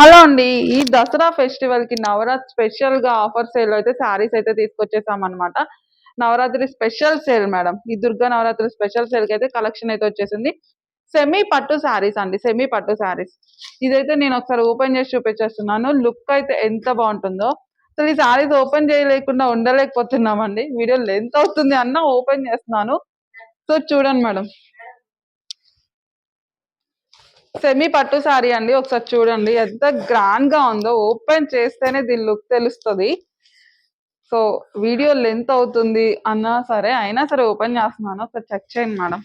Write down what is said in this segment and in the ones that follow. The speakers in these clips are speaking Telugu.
హలో అండి. ఈ దసరా ఫెస్టివల్‌కి నవరాత్రి స్పెషల్‌గా ఆఫర్ సేల్‌లో అయితే శారీస్ అయితే తీసుకొచ్చేసామనమాట. Navratri special sale madam. ఈ దుర్గా నవరాత్రి స్పెషల్ సేల్‌కైతే కలెక్షన్ అయితే వచ్చేసింది. సెమీ పట్టు శారీస్ అండి. సెమీ పట్టు శారీస్. ఇదైతే నేను ఒకసారి ఓపెన్ చేసి చూపించేస్తున్నాను. లుక్ అయితే ఎంత బావుంటుందో. అసలు ఈ శారీస్ ఓపెన్ చేయలేకుండా ఉండలేకపోతున్నామండి. వీడియో లెంత్ అవుతుంది అన్నా ఓపెన్ చేస్తున్నాను. సో చూడండి మేడం. సెమీ పట్టు శారీ అండి. ఒకసారి చూడండి ఎంత గ్రాండ్ గా ఉందో. ఓపెన్ చేస్తేనే దీని లుక్ తెలుస్తుంది. సో వీడియో లెంత్ అవుతుంది అన్నా సరే అయినా సరే ఓపెన్ చేస్తున్నాను. ఒకసారి చెక్ చేయండి మేడం.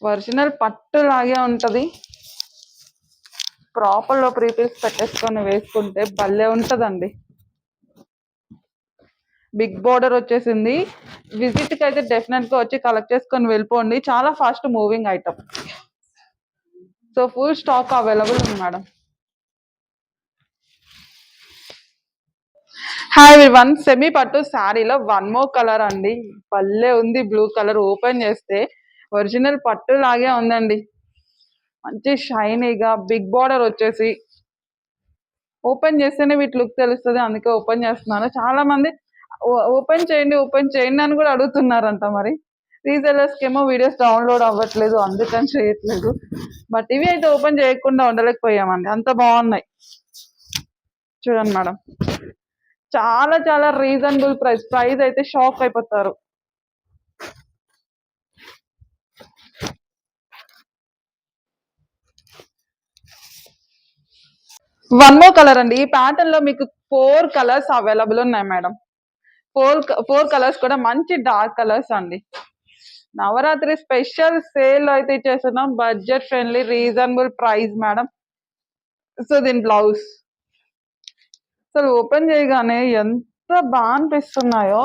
ఒరిజినల్ పట్టు లాగే ఉంటది. ప్రాపర్ లో ప్రీపీస్ పెట్టేసుకొని వేసుకుంటే భలే ఉంటదండి. బిగ్ బోర్డర్ వచ్చేసింది. విజిట్ కి అయితే డెఫినెట్ గా వచ్చి కలెక్ట్ చేసుకొని వెళ్ళిపోండి. చాలా fast moving item. So full stock available ఉంది మేడం. Hi everyone. సెమీ పట్టు శారీలో వన్ మోర్ కలర్ అండి. భలే ఉంది. బ్లూ కలర్ ఓపెన్ చేస్తే ఒరిజినల్ పట్టు లాగే ఉందండి. మంచి షైనీగా బిగ్ బార్డర్ వచ్చేసి ఓపెన్ చేస్తేనే వీటి లుక్ తెలుస్తుంది. అందుకే ఓపెన్ చేస్తున్నాను. చాలా మంది ఓపెన్ చేయండి అని కూడా అడుగుతున్నారంట. మరి రీసెలర్స్కి ఏమో వీడియోస్ డౌన్లోడ్ అవ్వట్లేదు, అందుకని చేయట్లేదు. బట్ ఇవి అయితే ఓపెన్ చేయకుండా ఉండలేకపోయామండి. అంత బాగున్నాయి. చూడండి మేడం. చాలా చాలా రీజనబుల్ ప్రైస్ అయితే షాక్ అయిపోతారు. వన్ మోర్ కలర్ అండి. ఈ ప్యాటర్న్ లో మీకు 4 కలర్స్ అవైలబుల్ ఉన్నాయి మేడం. ఫోర్ కలర్స్ కూడా మంచి డార్క్ కలర్స్ అండి. నవరాత్రి స్పెషల్ సేల్ అయితే ఇచ్చేస్తున్నాం. Budget friendly reasonable price madam. So దీని బ్లౌజ్ అసలు ఓపెన్ చేయగానే ఎంత బాగా అనిపిస్తున్నాయో.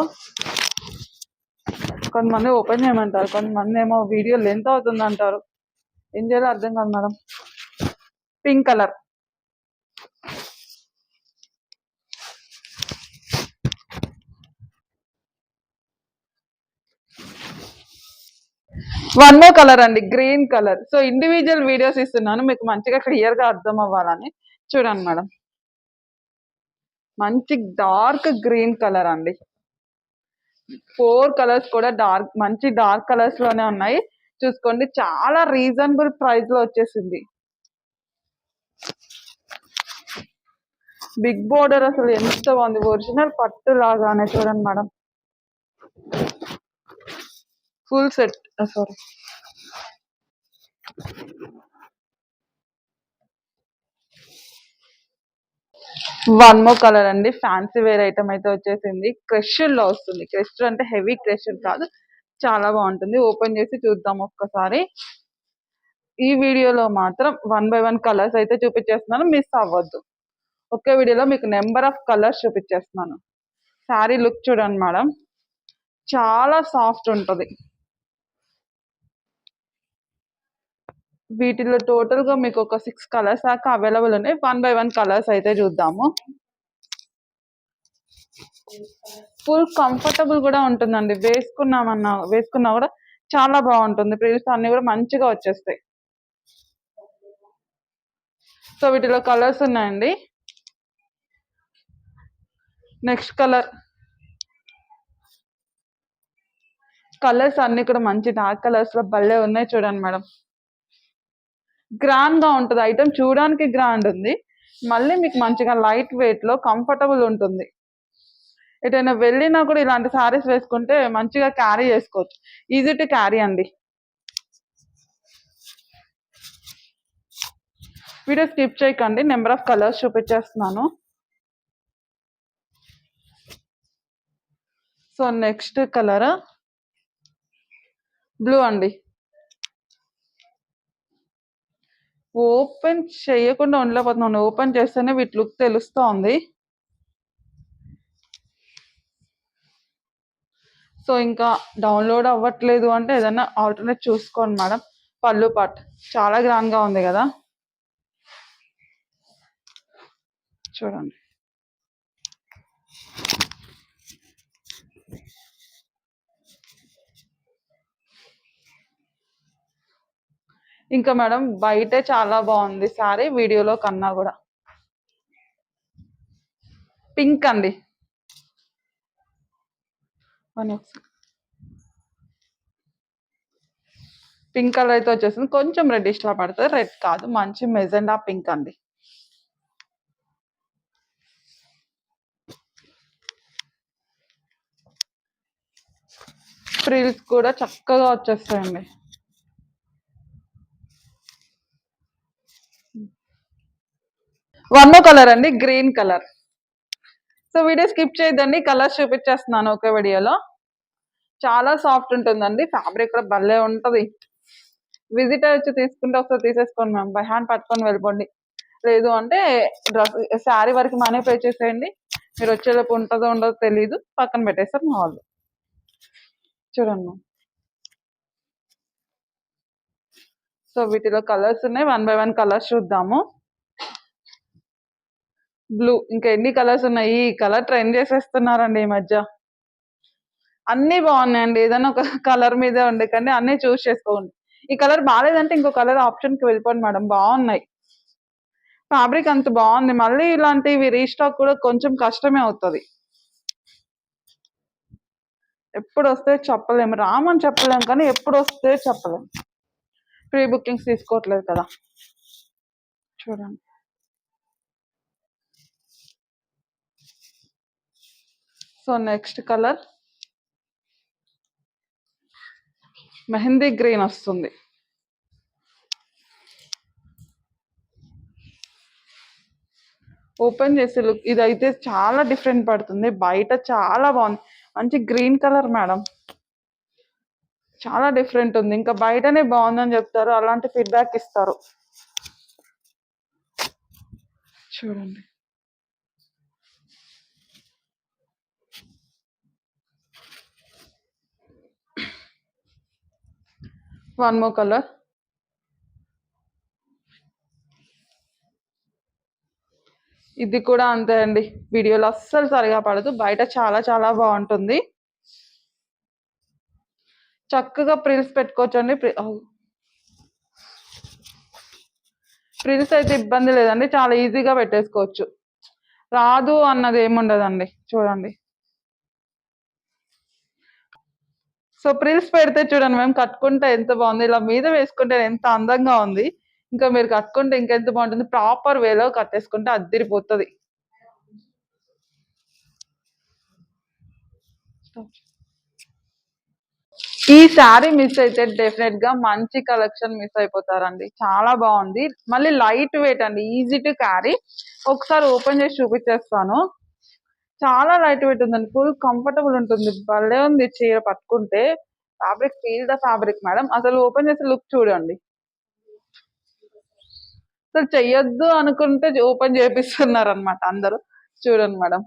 కొంతమంది ఓపెన్ చేయమంటారు, కొంతమంది ఏమో వీడియో లెంత్ అవుతుంది అంటారు. ఏం చేయాలో అర్థం కాదు madam. Pink colour. One more colour అండి. Green colour. So individual videos ఇస్తున్నాను మీకు మంచిగా క్లియర్ గా అర్థం అవ్వాలని. చూడండి మేడం. మంచి డార్క్ గ్రీన్ కలర్ అండి. 4 కలర్స్ కూడా మంచి డార్క్ కలర్స్ లోనే ఉన్నాయి. చూసుకోండి. చాలా రీజనబుల్ ప్రైస్ లో వచ్చేసింది. బిగ్ బోర్డర్ అసలు ఎంత బాగుంది. ఒరిజినల్ పట్టు లాగానే. చూడండి madam. Full set. Sorry. One more colour అండి. ఫ్యాన్సీ వేర్ ఐటమ్ అయితే వచ్చేసింది. క్రష్ లో వస్తుంది. క్రష్ అంటే హెవీ క్రష్ కాదు. చాలా బాగుంటుంది. ఓపెన్ చేసి చూద్దాం ఒక్కసారి. ఈ వీడియోలో మాత్రం 1 by 1 కలర్స్ అయితే చూపించేస్తున్నాను. మిస్ అవ్వద్దు. ఒకే వీడియోలో మీకు నెంబర్ ఆఫ్ కలర్స్ చూపించేస్తున్నాను. శారీ లుక్ చూడండి మేడం. చాలా సాఫ్ట్ ఉంటుంది. వీటిలో టోటల్ గా మీకు ఒక 6 కలర్స్ దాకా అవైలబుల్ ఉన్నాయి. 1 by 1 కలర్స్ అయితే చూద్దాము. ఫుల్ కంఫర్టబుల్ కూడా ఉంటుందండి. వేసుకున్నా కూడా చాలా బాగుంటుంది. ప్రిల్స్ అన్ని కూడా మంచిగా వచ్చేస్తాయి. సో వీటిలో కలర్స్ ఉన్నాయండి. నెక్స్ట్ కలర్స్ అన్ని కూడా మంచి డార్క్ కలర్స్ లో భలే ఉన్నాయి. చూడండి మేడం. గ్రాండ్ గా ఉంటుంది. ఐటమ్ చూడడానికి గ్రాండ్ ఉంది. మళ్ళీ మీకు మంచిగా లైట్ వెయిట్ లో కంఫర్టబుల్ ఉంటుంది. ఎటైనా వెళ్ళినా కూడా ఇలాంటి శారీస్ వేసుకుంటే మంచిగా క్యారీ చేసుకోవచ్చు. ఈజీ టు క్యారీ అండి. వీడియో స్కిప్ చేయకండి. నెంబర్ ఆఫ్ కలర్స్ చూపించేస్తున్నాను. సో నెక్స్ట్ కలర్ బ్లూ అండి. ఓపెన్ చేయకుండా ఉండలేకపోతున్నాను. ఓపెన్ చేస్తేనే వీటి లుక్ తెలుస్తోంది. సో ఇంకా డౌన్లోడ్ అవ్వట్లేదు అంటే ఏదైనా ఆల్టర్నేట్ చూసుకోండి మేడం. పళ్ళు పాట్ చాలా గ్రాండ్ గా ఉంది కదా. చూడండి. ఇంకా మేడం బయటే చాలా బాగుంది సారీ వీడియోలో కన్నా కూడా. పింక్ అండి. పింక్ కలర్ అయితే వచ్చేసింది, కొంచెం రెడ్డిష్ లా పడుతుంది, రెడ్ కాదు, మంచి మెజెండా పింక్ అండి. ఫ్రిల్స్ కూడా చక్కగా వచ్చేస్తాయండి. వన్ మోర్ కలర్ అండి, green colour. So video skip చేయొద్దండి, కలర్స్ చూపించేస్తున్నాను ఒకే వీడియోలో. చాలా సాఫ్ట్ ఉంటుందండి, ఫ్యాబ్రిక్ కూడా భలే ఉంటది. విజిటర్ వచ్చి తీసుకుంటే ఒకసారి తీసేసుకోండి మ్యామ్, బై హ్యాండ్ పట్టుకొని వెళ్ళిపోండి. లేదు అంటే డ్రెస్ శారీ వరకు మనీ పే చేసేయండి, మీరు వచ్చేలోపు ఉంటుందో ఉండదో తెలీదు, పక్కన పెట్టేస్తారు మా వాళ్ళు. చూడండి మ్యామ్. సో వీటిలో కలర్స్ ఉన్నాయి, 1 by 1 కలర్స్ చూద్దాము. బ్లూ, ఇంకా ఎన్ని కలర్స్ ఉన్నాయి, ఈ కలర్ ట్రెండ్ చేసేస్తున్నారండి ఈ మధ్య. అన్ని బాగున్నాయండి, ఏదైనా ఒక కలర్ మీదే ఉండకండి, అన్ని చూస్ చేసుకోండి. ఈ కలర్ బాగాలేదంటే ఇంకో కలర్ ఆప్షన్ కి వెళ్ళిపోండి మేడం, బాగున్నాయి. ఫ్యాబ్రిక్ అంత బాగుంది, మళ్ళీ ఇలాంటివి రీస్టాక్ కూడా కొంచెం కష్టమే అవుతుంది. ఎప్పుడు వస్తే చెప్పలేము, రామని చెప్పలేము, కానీ ఎప్పుడు వస్తే చెప్పలేము. ప్రీ బుకింగ్స్ తీసుకోవట్లేదు కదా. చూడండి. So next colour mehndi green వస్తుంది. ఓపెన్ చేసే లుక్ ఇదైతే చాలా డిఫరెంట్ పడుతుంది, బయట చాలా బాగుంది, మంచి గ్రీన్ కలర్ మేడం, చాలా డిఫరెంట్ ఉంది. ఇంకా బయటనే బాగుందని చెప్తారు, అలాంటి ఫీడ్బ్యాక్ ఇస్తారు. చూడండి. One more colour. ఇది కూడా అంతే అండి, వీడియోలో అస్సలు సరిగా పడదు, బయట చాలా చాలా బాగుంటుంది. చక్కగా ప్రిల్స్ పెట్టుకోవచ్చండి. ప్రిల్స్ అయితే ఇబ్బంది లేదండి, చాలా ఈజీగా పెట్టేసుకోవచ్చు, రాదు అన్నది ఏముండదండి. చూడండి. సో ప్రిల్స్ పెడితే చూడండి మేము కట్టుకుంటే ఎంత బాగుంది, ఇలా మీద వేసుకుంటే ఎంత అందంగా ఉంది, ఇంకా మీరు కట్టుకుంటే ఇంకెంత బాగుంటుంది, ప్రాపర్ వేలో కట్టేసుకుంటే అద్దిరిపోతుంది. ఈ శారీ మిస్ అయితే డెఫినెట్ గా మంచి కలెక్షన్ మిస్ అయిపోతారండి, చాలా బాగుంది, మళ్ళీ లైట్ వెయిట్ అండి, ఈజీ టు క్యారీ. ఒకసారి ఓపెన్ చేసి చూపించేస్తాను. చాలా లైట్ వెయిట్ ఉందండి, ఫుల్ కంఫర్టబుల్ ఉంటుంది, భలే ఉంది చీర పట్టుకుంటే. Fabric, feel the fabric madam, అసలు ఓపెన్ చేసి లుక్ చూడండి. అసలు చెయ్యొద్దు అనుకుంటే ఓపెన్ చేపిస్తున్నారు అనమాట అందరూ. చూడండి మేడం,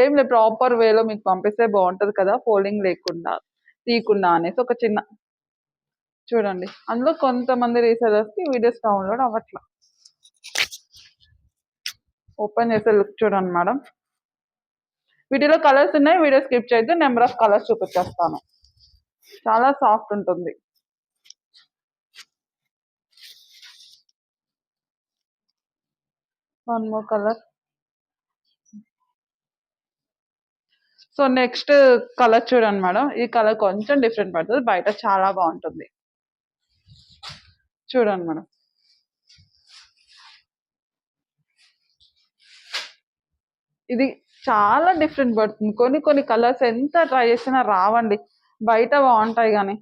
ఏం లేదు, ప్రాపర్ వేలో మీకు పంపిస్తే బాగుంటది కదా, ఫోల్డింగ్ లేకుండా తీయకుండా అనేసి ఒక చిన్న. చూడండి, అందులో కొంతమంది రీసెలర్స్ కి వీడియోస్ డౌన్లోడ్ అవ్వట్లా. ఓపెన్ చేసే లుక్ చూడండి మేడం. వీటిలో కలర్స్ ఉన్నాయి, వీడియో స్కిప్ చేయొద్దు, నెంబర్ ఆఫ్ కలర్స్ చూపించేస్తాను. చాలా సాఫ్ట్ ఉంటుంది. One more colour. So next colour చూడండి మేడం, ఈ కలర్ కొంచెం డిఫరెంట్ పడుతుంది, బయట చాలా బాగుంటుంది. చూడండి మేడం, ఇది చాలా డిఫరెంట్ పడుతుంది, కొన్ని కొన్ని కలర్స్ ఎంత ట్రై చేసినా రావండి, బయట బాగుంటాయి కానీ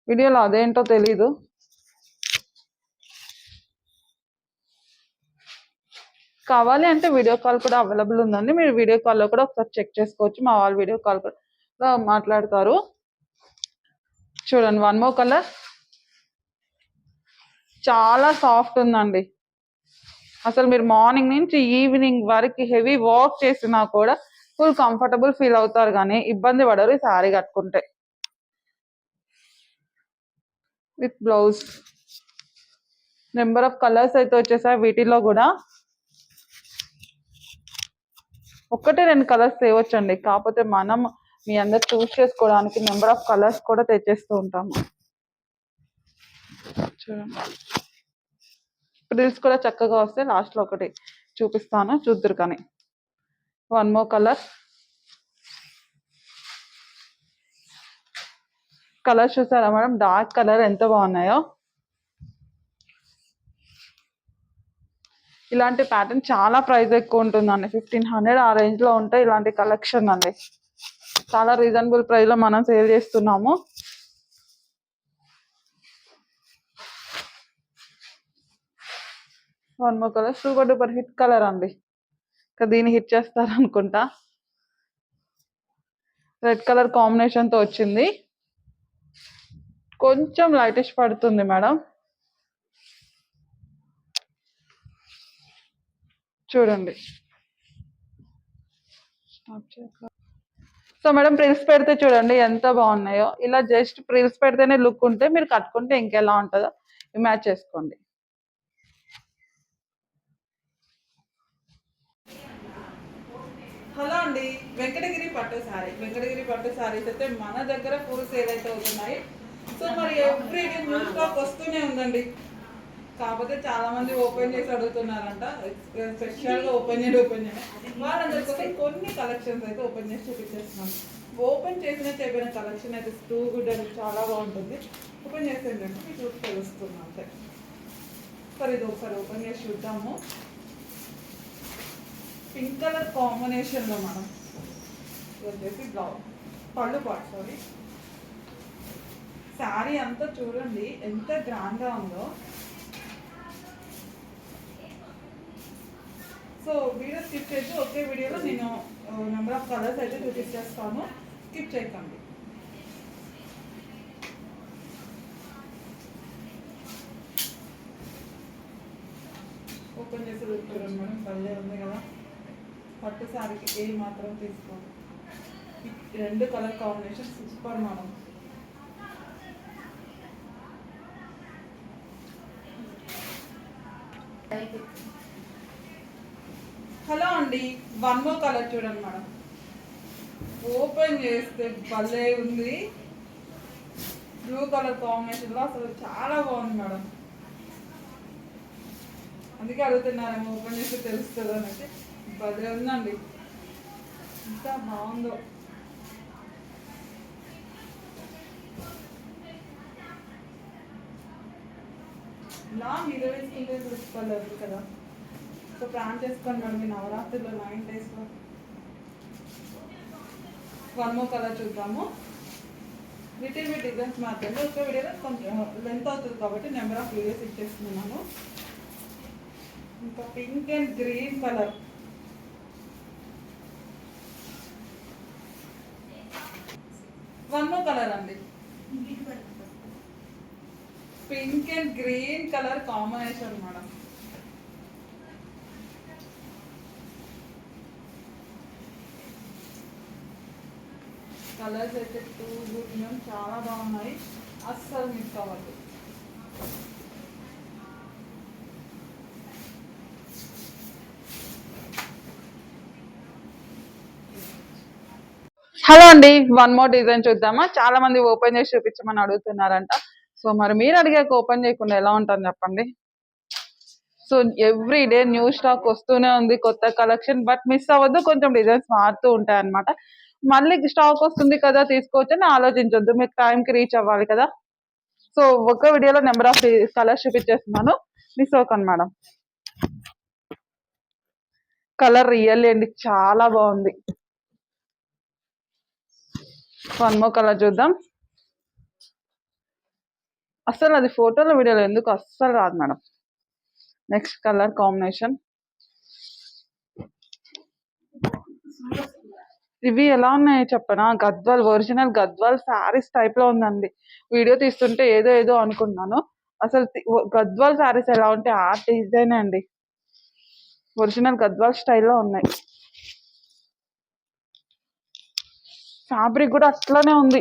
వీడియోలో అదేంటో తెలీదు. కావాలి అంటే వీడియో కాల్ కూడా అవైలబుల్ ఉందండి, మీరు వీడియో కాల్లో కూడా ఒకసారి చెక్ చేసుకోవచ్చు, మా వాళ్ళు వీడియో కాల్ కూడా మాట్లాడతారు. చూడండి, వన్ మోర్ కలర్. చాలా సాఫ్ట్ ఉందండి, అసలు మీరు మార్నింగ్ నుంచి ఈవినింగ్ వరకు హెవీ వర్క్ చేసినా కూడా ఫుల్ కంఫర్టబుల్ ఫీల్ అవుతారు, కానీ ఇబ్బంది పడరు ఈ శారీ కట్టుకుంటే. With blouse. Number of colours అయితే వచ్చేసాయి, వీటిలో కూడా ఒక్కటే 2 కలర్స్ తేవచ్చండి, కాకపోతే మనం మీ అందరు చూస్ చేసుకోవడానికి నెంబర్ ఆఫ్ కలర్స్ కూడా తెచ్చేస్తూ ఉంటాము. చూడండి, ప్రిల్స్ కూడా చక్కగా వస్తే లాస్ట్లో ఒకటి చూపిస్తాను, చూద్దరు కానీ. One more colour. కలర్ చూసారా మేడం, డార్క్ కలర్ ఎంత బాగున్నాయో. ఇలాంటి ప్యాటర్న్ చాలా ప్రైస్ ఎక్కువ ఉంటుందండి, 1500 ఆ రేంజ్లో ఉంటాయి ఇలాంటి కలెక్షన్ అండి. చాలా రీజనబుల్ ప్రైస్లో మనం సేల్ చేస్తున్నాము. One more colour, super duper hit colour అండి. ఇంకా దీన్ని హిట్ చేస్తారు అనుకుంటా. రెడ్ కలర్ కాంబినేషన్తో వచ్చింది, కొంచెం లైటిష్ పడుతుంది మేడం. చూడండి. సో మేడం ప్రిల్స్ పెడితే చూడండి ఎంత బాగున్నాయో. ఇలా జస్ట్ ప్రిల్స్ పెడితేనే లుక్ ఉంటే మీరు కట్టుకుంటే ఇంకెలా ఉంటుందో మ్యాచ్ చేసుకోండి. హలో అండి, వెంకటగిరి పట్టు శారీ. వెంకటగిరి పట్టు శారీస్ అయితే మన దగ్గర ఫుల్ సేల్ అయితే అవుతున్నాయి. సో మరి ఎవ్రీ డే న్యూ స్టాక్ వస్తూనే ఉందండి. కాకపోతే చాలా మంది ఓపెన్ చేసి అడుగుతున్నారంట, స్పెషల్గా ఓపెన్ చేయండి. వాళ్ళందరి కోసం కొన్ని కలెక్షన్స్ అయితే ఓపెన్ చేసి చూపించేస్తున్నాం. ఓపెన్ చేసిన చెప్పిన కలెక్షన్ అయితే టూ గుడ్ అండి, చాలా బాగుంటుంది. ఓపెన్ చేసి ఏంటంటే మీకు చూసి తెలుస్తుంది అంతే. సరే ఇది ఒకసారి ఓపెన్ చేసి చూద్దాము. పింక్ కలర్ కాంబినేషన్లో మనం వచ్చేసి బ్లౌజ్ పళ్ళు పాటు, సారీ శారీ అంతా చూడండి ఎంత గ్రాండ్గా ఉందో. సో వీడియో స్కిప్ చేసి ఒకే వీడియోలో నేను నెంబర్ ఆఫ్ కలర్స్ అయితే చూపించేస్తాను, స్కిప్ చేయకండి. ఓపెన్ చేసి చూడండి మేడం, పల్లె ఉంది కదా, పట్టు శారీకి ఏ మాత్రం తీసుకోండి. రెండు colour combination super madam. Hello అండి, వన్ మోర్ కలర్ చూడండి మేడం, ఓపెన్ చేస్తే భలే ఉంది. బ్లూ కలర్ కాంబినేషన్లో అసలు చాలా బాగుంది మేడం. అందుకే అడుగుతున్నారేమో ఓపెన్ చేస్తే తెలుస్తుంది అనేది. భలే ఉందండి, ఎంత బాగుందో. ఇలా మీరు వేసుకుంటే చూసుకోలేదు కదా. సో ప్లాన్ చేసుకోండి మేడం, మీ నవరాత్రిలో 9 daysలో. వన్ మోర్ కలర్ చూద్దాము. లిటిల్ బిట్ డిజైన్స్ మాత్రమే, ఒక వీడియోలో కొంచెం లెంత్ అవుతుంది కాబట్టి నెంబర్ ఆఫ్ వీడియోస్ ఇచ్చేస్తున్నాను. ఇంకా pink and green colour, one more colour అండి, pink and green colour combination madam. Colours అయితే టూ గుడ్ మ్యామ్, చాలా బాగున్నాయి, అస్సలు మిస్ అవ్వద్దు. హలో అండి, వన్ మోర్ డిజైన్ చూద్దామా. చాలా మంది ఓపెన్ చేసి చూపించమని అడుగుతున్నారంట. సో మరి మీరు అడిగాక ఓపెన్ చేయకుండా ఎలా ఉంటుంది చెప్పండి. So every day new stock వస్తూనే ఉంది, కొత్త కలెక్షన్. బట్ మిస్ అవ్వద్దు, కొంచెం డిజైన్స్ మారుతూ ఉంటాయి అనమాట. మళ్ళీ స్టాక్ వస్తుంది కదా తీసుకోవచ్చని ఆలోచించొద్దు, మీకు టైంకి రీచ్ అవ్వాలి కదా. సో ఒక వీడియోలో నెంబర్ ఆఫ్ కలర్స్ చూపించేస్తున్నాను, మిస్ అవ్వకండి మేడం. కలర్ రియల్లీ అండి చాలా బాగుంది. వన్ మోర్ కలర్ చూద్దాం. అస్సలు అది ఫోటోలో వీడియోలో ఎందుకు అస్సలు రాదు మేడం. Next colour combination. ఇవి ఎలా ఉన్నాయో చెప్పనా, గద్వాల్ ఒరిజినల్ గద్వాల్ శారీస్ టైప్ లో ఉందండి. వీడియో తీస్తుంటే ఏదో ఏదో అనుకున్నాను, అసలు గద్వాల్ శారీస్ ఎలా ఉంటే ఆ డిజైన్ అండి. ఒరిజినల్ గద్వాల్ స్టైల్లో ఉన్నాయి. ఫ్యాబ్రిక్ కూడా అట్లానే ఉంది.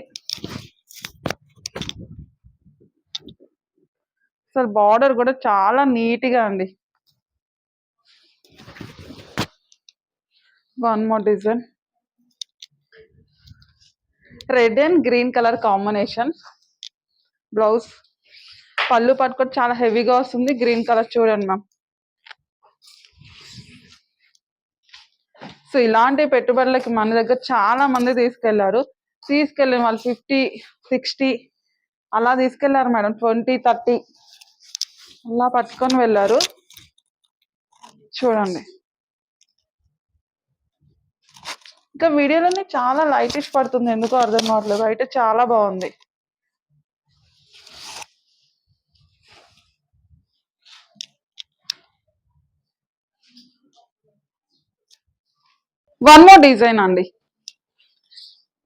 అసలు బార్డర్ కూడా చాలా నీట్గా అండి. One more design, red and green colour combination. Blouse పళ్ళు పట్టుకొని చాలా హెవీగా వస్తుంది. గ్రీన్ కలర్ చూడండి మ్యామ్. సో ఇలాంటి పెట్టుబడులకి మన దగ్గర చాలా మంది తీసుకెళ్ళిన వాళ్ళు 50, 60 అలా తీసుకెళ్లారు మేడం. 20, 30 అలా పట్టుకొని వెళ్ళారు. చూడండి, ఇంకా వీడియోలోనే చాలా లైటిష్ పడుతుంది, ఎందుకో అర్థం కావట్లేదు. అయితే చాలా బాగుంది. వన్ మోర్ డిజైన్ అండి,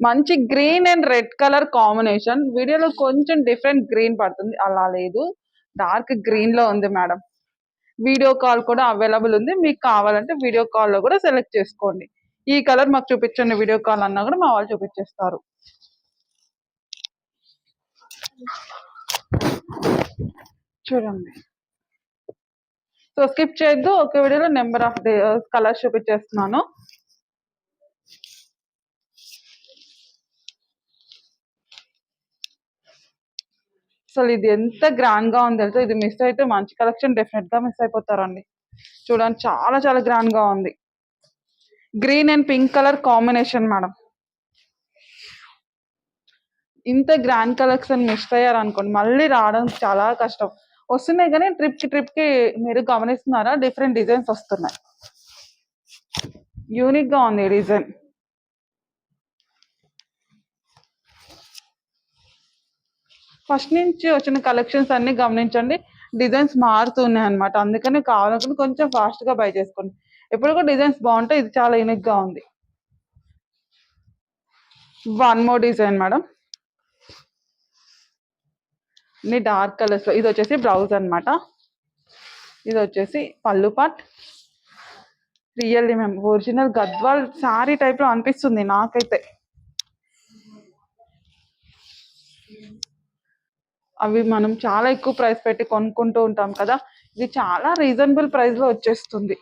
మంచి green and red colour combination. వీడియోలో కొంచెం డిఫరెంట్ గ్రీన్ పడుతుంది, అలా లేదు, డార్క్ గ్రీన్ లో ఉంది మేడం. వీడియో కాల్ కూడా అవైలబుల్ ఉంది, మీకు కావాలంటే వీడియో కాల్ లో కూడా సెలెక్ట్ చేసుకోండి. ఈ కలర్ మాకు చూపించండి వీడియో కాల్ అన్నా కూడా మా వాళ్ళు చూపించేస్తారు. చూడండి, సో స్కిప్ చేయొద్దు, ఒక వీడియోలో నెంబర్ ఆఫ్ కలర్స్ చూపించేస్తున్నాను. అసలు ఇది ఎంత గ్రాండ్ గా ఉంది తెలుసా. ఇది మిస్ అయితే మంచి కలెక్షన్ డెఫినెట్ గా మిస్ అయిపోతారండి. చూడండి, చాలా చాలా గ్రాండ్ గా ఉంది. Green and pink colour combination madam. ఇంత గ్రాండ్ కలెక్షన్ మిస్ అయ్యారనుకోండి మళ్ళీ రావడం చాలా కష్టం. వస్తున్నాయి కానీ ట్రిప్ కి మీరు గమనిస్తున్నారా, డిఫరెంట్ డిజైన్స్ వస్తున్నాయి. యూనిక్ గా ఉంది డిజైన్. ఫస్ట్ నుంచి వచ్చిన కలెక్షన్స్ అన్ని గమనించండి, డిజైన్స్ మారుతున్నాయి అనమాట. అందుకని కావాలనుకుని కొంచెం ఫాస్ట్ గా బై చేసుకోండి. ఎప్పుడు కూడా డిజైన్స్ బాగుంటాయి. ఇది చాలా యూనిక్ గా ఉంది. వన్ మోర్ డిజైన్ మేడం, అన్ని డార్క్ కలర్స్ లో. ఇది వచ్చేసి బ్లౌజ్ అనమాట. ఇది వచ్చేసి పళ్ళు పాట్. రియల్లీ మేము ఒరిజినల్ గద్వాల్ శారీ టైప్ లో అనిపిస్తుంది నాకైతే. అవి మనం చాలా ఎక్కువ ప్రైస్ పెట్టి కొనుక్కుంటూ ఉంటాం కదా, ఇది చాలా రీజనబుల్ ప్రైస్ లో వచ్చేస్తుంది.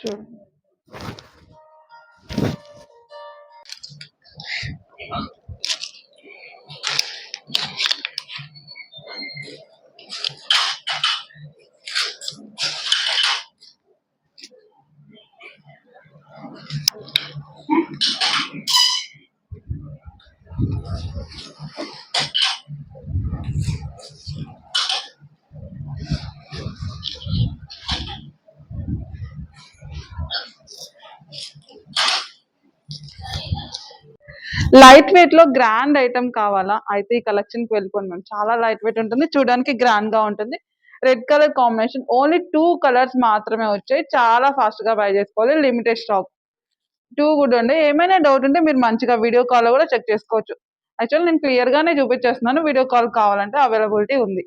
చూడండి, లైట్ వెయిట్ లో గ్రాండ్ ఐటమ్ కావాలా అయితే ఈ కలెక్షన్ కి వెళ్ళిపోండి మ్యామ్. చాలా లైట్ వెయిట్ ఉంటుంది, చూడడానికి గ్రాండ్ గా ఉంటుంది. Red colour combination, only 2 colours మాత్రమే వచ్చాయి. చాలా ఫాస్ట్ గా బై చేసుకోవాలి, లిమిటెడ్ స్టాక్. 2 కూడా ఉండే. ఏమైనా డౌట్ ఉంటే మీరు మంచిగా వీడియో కాల్ కూడా చెక్ చేసుకోవచ్చు. యాక్చువల్ నేను క్లియర్ గానే చూపించేస్తున్నాను, వీడియో కాల్ కావాలంటే అవైలబిలిటీ ఉంది.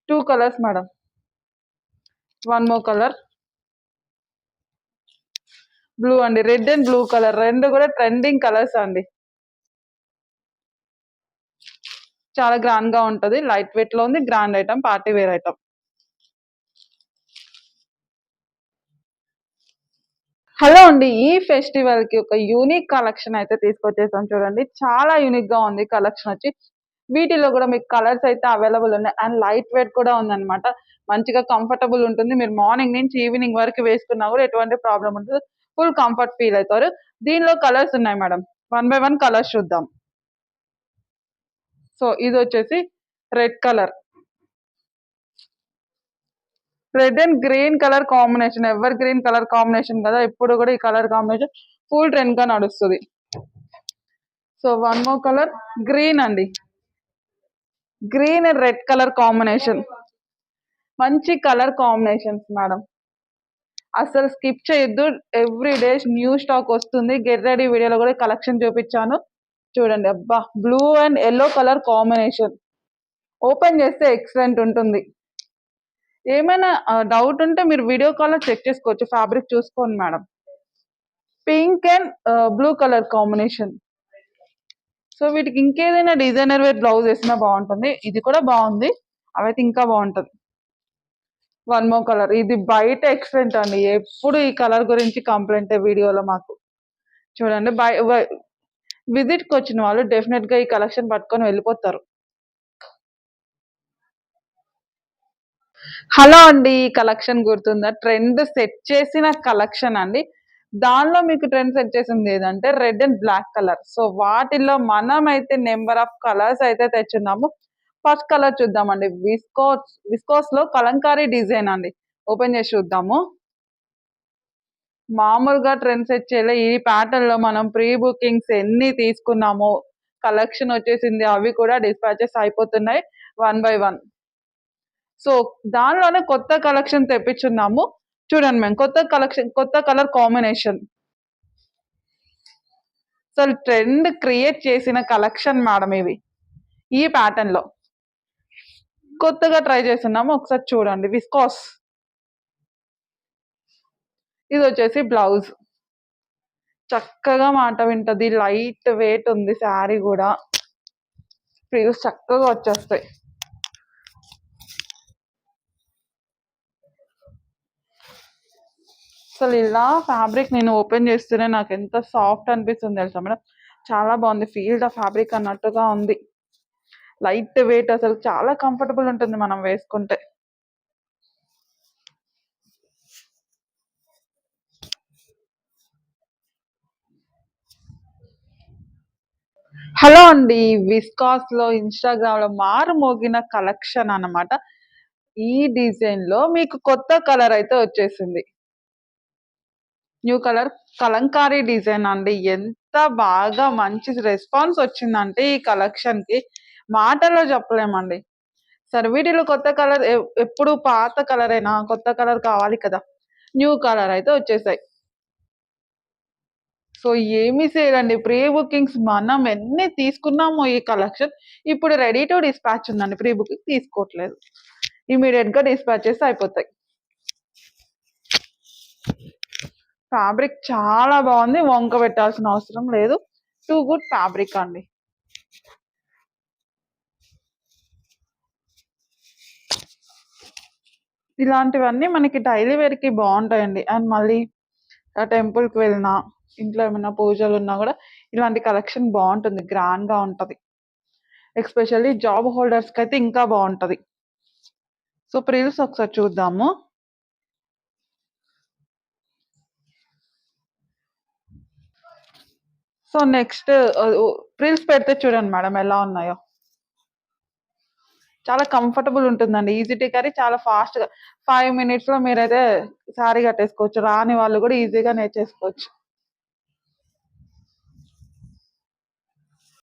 2 colours madam. One more colour, blue అండి. రెడ్ అండ్ బ్లూ కలర్ రెండు కూడా ట్రెండింగ్ కలర్స్ అండి. చాలా గ్రాండ్ గా ఉంటది, లైట్ వెయిట్ లో ఉంది, grand item, party wear item. Hello అండి, ఈ ఫెస్టివల్ కి ఒక యూనిక్ కలెక్షన్ అయితే తీసుకొచ్చేసాం. చూడండి, చాలా యూనిక్ గా ఉంది కలెక్షన్ వచ్చి. వీటిలో కూడా మీకు కలర్స్ అయితే అవైలబుల్ ఉన్నాయి అండ్ లైట్ వెయిట్ కూడా ఉందన్నమాట. మంచిగా కంఫర్టబుల్ ఉంటుంది. మీరు మార్నింగ్ నుంచి ఈవినింగ్ వరకు వేసుకున్నా కూడా ఎటువంటి ప్రాబ్లం ఉంటుంది, ఫుల్ కంఫర్ట్ ఫీల్ అవుతారు. దీనిలో కలర్స్ ఉన్నాయి మేడం, 1 by 1 కలర్స్ చూద్దాం. సో ఇది వచ్చేసి red colour, red and green colour combination. Ever green colour combination కదా, ఇప్పుడు కూడా ఈ కలర్ కాంబినేషన్ ఫుల్ ట్రెండ్ గా నడుస్తుంది. So one more colour, green అండి. Green and red colour combination, మంచి కలర్ కాంబినేషన్స్ మేడం. అసలు స్కిప్ చేయొద్దు, ఎవ్రీ డే న్యూ స్టాక్ వస్తుంది. గెట్ రెడీ వీడియోలో కూడా కలెక్షన్ చూపించాను. చూడండి, అబ్బా, blue and yellow colour combination. Open చేస్తే ఎక్సలెంట్ ఉంటుంది. ఏమైనా డౌట్ ఉంటే మీరు వీడియో కాల్లో చెక్ చేసుకోవచ్చు, ఫ్యాబ్రిక్ చూసుకోండి madam. Pink and blue colour combination. So వీటికి ఇంకేదైనా డిజైనర్ వేర్ బ్లౌజ్ వేసినా బాగుంటుంది. ఇది కూడా బాగుంది, అవైతే ఇంకా బాగుంటుంది. One more colour. ఇది బయట ఎక్సలెంట్ అండి. ఎప్పుడు ఈ కలర్ గురించి కంప్లైంటే వీడియోలో మాకు. చూడండి విజిట్‌కి వచ్చిన వాళ్ళు డెఫినెట్‌గా ఈ కలెక్షన్ పట్టుకొని వెళ్ళిపోతారు. హలో అండి. ఈ కలెక్షన్ గుర్తుందా? ట్రెండ్ సెట్ చేసిన కలెక్షన్ అండి. దానిలో మీకు ట్రెండ్ సెట్ చేసింది ఏదంటే red and black colour. So, వాటిల్లో మనమైతే నంబర్ ఆఫ్ కలర్స్ అయితే తెచ్చున్నాము. ఫస్ట్ కలర్ చూద్దామండి. విస్కోస్‌లో కలంకారీ డిజైన్ అండి. ఓపెన్ చేసి చూద్దాము. మామూలుగా ట్రెండ్ సెట్ చేయలే. ఈ ప్యాటర్న్‌లో మనం ప్రీ బుకింగ్స్ ఎన్ని తీసుకున్నామో, కలెక్షన్ వచ్చేసింది. అవి కూడా డిస్పాచెస్ అయిపోతున్నాయి వన్ బై వన్. సో, దానిలోనే కొత్త కలెక్షన్ తెప్పించున్నాము. చూడండి మేము కొత్త కలర్ కాంబినేషన్. అసలు ట్రెండ్ క్రియేట్ చేసిన కలెక్షన్ మేడం ఇవి. ఈ ప్యాటర్న్‌లో. కొత్తగా ట్రై చేస్తున్నాము. ఒకసారి చూడండి. విస్కాస్. ఇదొచ్చేసి బ్లౌజ్. చక్కగా మాట వింటది. లైట్ వెయిట్ ఉంది శారీ గూడా. ఫ్రిల్స్ చక్కగా వచ్చేస్తాయి. అసలు ఇలా ఫ్యాబ్రిక్ నేను ఓపెన్ చేస్తేనే నాకెంత సాఫ్ట్ అనిపిస్తుంది తెలుసా మేడం. చాలా బాగుంది. ఫీల్ ద ఫ్యాబ్రిక్ అన్నట్టుగా ఉంది. లైట్ వెయిట్ అసలు చాలా కంఫర్టబుల్ ఉంటుంది మనం వేసుకుంటే. హలో అండి. విస్కాస్‌లో ఇన్‌స్టాగ్రామ్‌లో మారుమోగిన కలెక్షన్ అన్నమాట. ఈ డిజైన్‌లో మీకు కొత్త కలర్ అయితే వచ్చేసింది. న్యూ కలర్ కలంకారీ డిజైన్ అండి. ఎంత బాగా మంచి రెస్పాన్స్ వచ్చిందంటే ఈ కలెక్షన్‌కి మాటల్లో చెప్పలేమండి. సరే వీటిలో కొత్త కలర్ ఎప్పుడు పాత కలరేనా? కొత్త కలర్ కావాలి కదా! న్యూ కలర్ అయితే వచ్చేసాయి. సో, ఏమి సేల్ అండి. ప్రీ బుకింగ్స్ మనం ఎన్ని తీసుకున్నామో ఈ కలెక్షన్ ఇప్పుడు రెడీ టు డిస్పాచ్ ఉందండి. ప్రీ బుకింగ్ తీసుకోవట్లేదు. ఇమ్మీడియేట్‌గా డిస్పాచ్ చేస్తే అయిపోతాయి. ఫ్యాబ్రిక్ చాలా బాగుంది. వంక పెట్టాల్సిన అవసరం లేదు. టూ గుడ్ ఫ్యాబ్రిక్ అండి. ఇలాంటివన్నీ మనకి డైలీ వేర్‌కి బావుంటాయండి. అండ్ మళ్ళీ టెంపుల్‌కి వెళ్ళినా, ఇంట్లో ఏమైనా పూజలున్నా గూడా ఇలాంటి కలెక్షన్ బావుంటుంది. గ్రాండ్‌గా ఉంటది. ఎస్పెషల్లీ జాబ్ హోల్డర్స్‌కైతే ఇంకా బావుంటది. సో, ప్రిల్స్ ఒకసారి చూద్దాము. సో, నెక్స్ట్ ప్రిల్స్ పెడితే చూడండి మేడం ఎలా ఉన్నాయో. చాలా కంఫర్టబుల్ ఉంటుందండి. ఈజీ టు క్యారీ చాలా ఫాస్ట్‌గా 5 మినిట్స్‌లో మీరైతే శారీ కట్టేసుకోవచ్చు. రాని వాళ్ళు గూడా ఈజీగా నేర్చేసుకోవచ్చు.